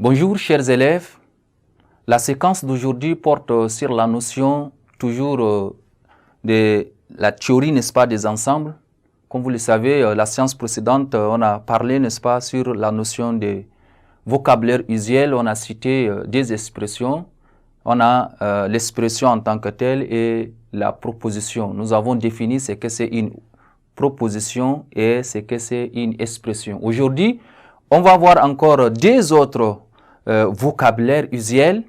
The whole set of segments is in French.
Bonjour chers élèves, la séquence d'aujourd'hui porte sur la notion toujours de la théorie, n'est-ce pas, des ensembles. Comme vous le savez, la séance précédente, on a parlé, n'est-ce pas, sur la notion de vocabulaire usuel, on a cité des expressions, on a l'expression en tant que telle et la proposition. Nous avons défini ce que c'est une proposition et ce que c'est une expression. Aujourd'hui, on va voir encore deux autres vocabulaires usuels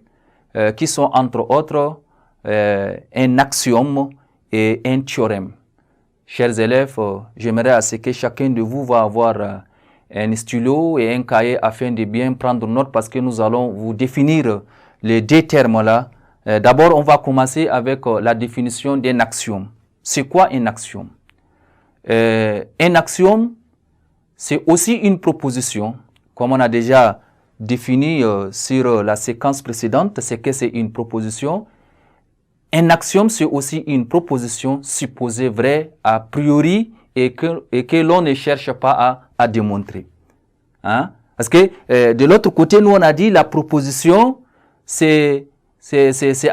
qui sont entre autres un axiome et un théorème. Chers élèves, j'aimerais à ce que chacun de vous va avoir un stylo et un cahier afin de bien prendre note parce que nous allons vous définir les deux termes-là. D'abord, on va commencer avec la définition d'un axiome. C'est quoi un axiome? Un axiome, c'est aussi une proposition, comme on a déjà défini sur la séquence précédente, c'est que c'est une proposition. Un axiome, c'est aussi une proposition supposée vraie a priori et que l'on ne cherche pas à démontrer. Hein? Parce que de l'autre côté, nous on a dit la proposition, c'est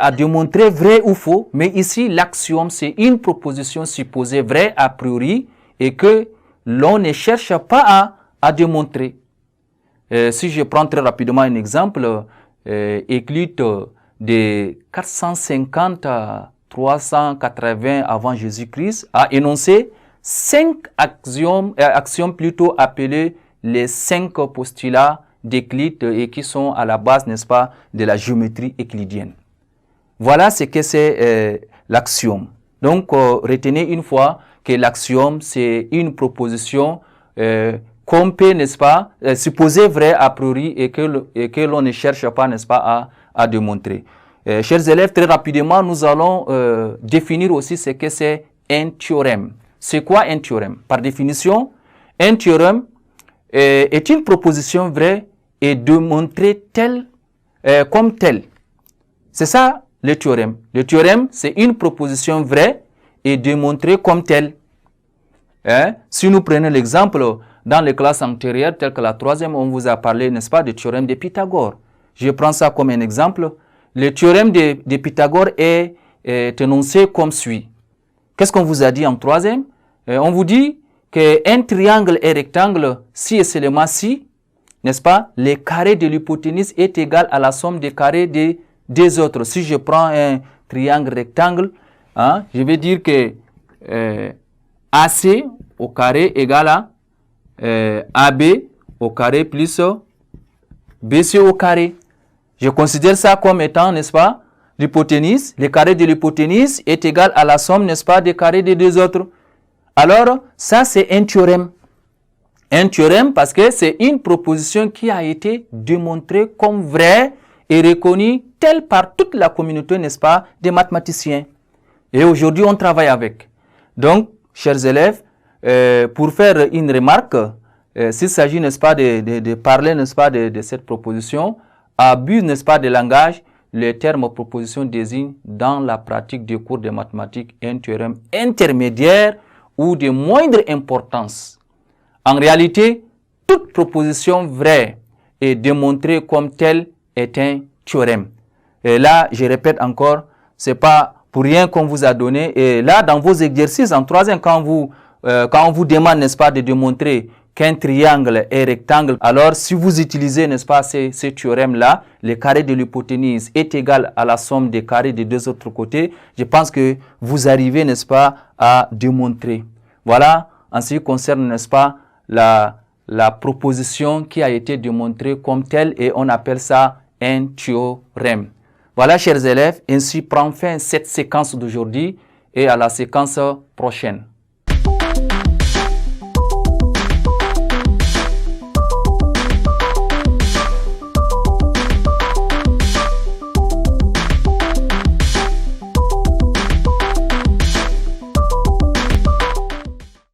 à démontrer vrai ou faux, mais ici l'axiome, c'est une proposition supposée vraie a priori et que l'on ne cherche pas à démontrer. Si je prends très rapidement un exemple, Euclide de 450 à 380 avant Jésus-Christ a énoncé 5 axiomes plutôt appelés les 5 postulats d'Euclide et qui sont à la base, n'est-ce pas, de la géométrie euclidienne. Voilà ce que c'est l'axiome. Donc, retenez une fois que l'axiome, c'est une proposition qu'on peut, n'est-ce pas, supposer vrai a priori et que l'on ne cherche pas, n'est-ce pas, à démontrer. Chers élèves, très rapidement, nous allons définir aussi ce que c'est un théorème. C'est quoi un théorème? Par définition, un théorème est une proposition vraie et démontrée telle comme telle. C'est ça le théorème. Le théorème, c'est une proposition vraie et démontrée comme telle. Si nous prenons l'exemple dans les classes antérieures, telles que la troisième, on vous a parlé, n'est-ce pas, du théorème de Pythagore. Je prends ça comme un exemple. Le théorème de Pythagore est énoncé comme suit. Qu'est-ce qu'on vous a dit en troisième? On vous dit qu'un triangle est rectangle si et seulement si, n'est-ce pas, le carré de l'hypoténuse est égal à la somme des carrés des autres. Si je prends un triangle rectangle, hein, je vais dire que AC au carré égale à AB au carré plus BC au carré. Je considère ça comme étant, n'est-ce pas, l'hypoténuse. Le carré de l'hypoténuse est égal à la somme, n'est-ce pas, des carrés des deux autres. Alors, ça c'est un théorème. Un théorème parce que c'est une proposition qui a été démontrée comme vraie et reconnue telle par toute la communauté, n'est-ce pas, des mathématiciens. Et aujourd'hui, on travaille avec. Donc, chers élèves, pour faire une remarque, s'il s'agit, n'est-ce pas, de parler, n'est-ce pas, de cette proposition, abus, n'est-ce pas, de langage, le terme proposition désigne dans la pratique des cours de mathématiques un théorème intermédiaire ou de moindre importance. En réalité, toute proposition vraie et démontrée comme telle est un théorème. Et là, je répète encore, c'est pas pour rien qu'on vous a donné. Et là, dans vos exercices en troisième, quand on vous demande, n'est-ce pas, de démontrer qu'un triangle est rectangle, alors si vous utilisez, n'est-ce pas, ce théorème-là, le carré de l'hypoténuse est égal à la somme des carrés des deux autres côtés, je pense que vous arrivez, n'est-ce pas, à démontrer. Voilà, en ce qui concerne, n'est-ce pas, la proposition qui a été démontrée comme telle et on appelle ça un théorème. Voilà, chers élèves, ainsi prend fin cette séquence d'aujourd'hui et à la séquence prochaine.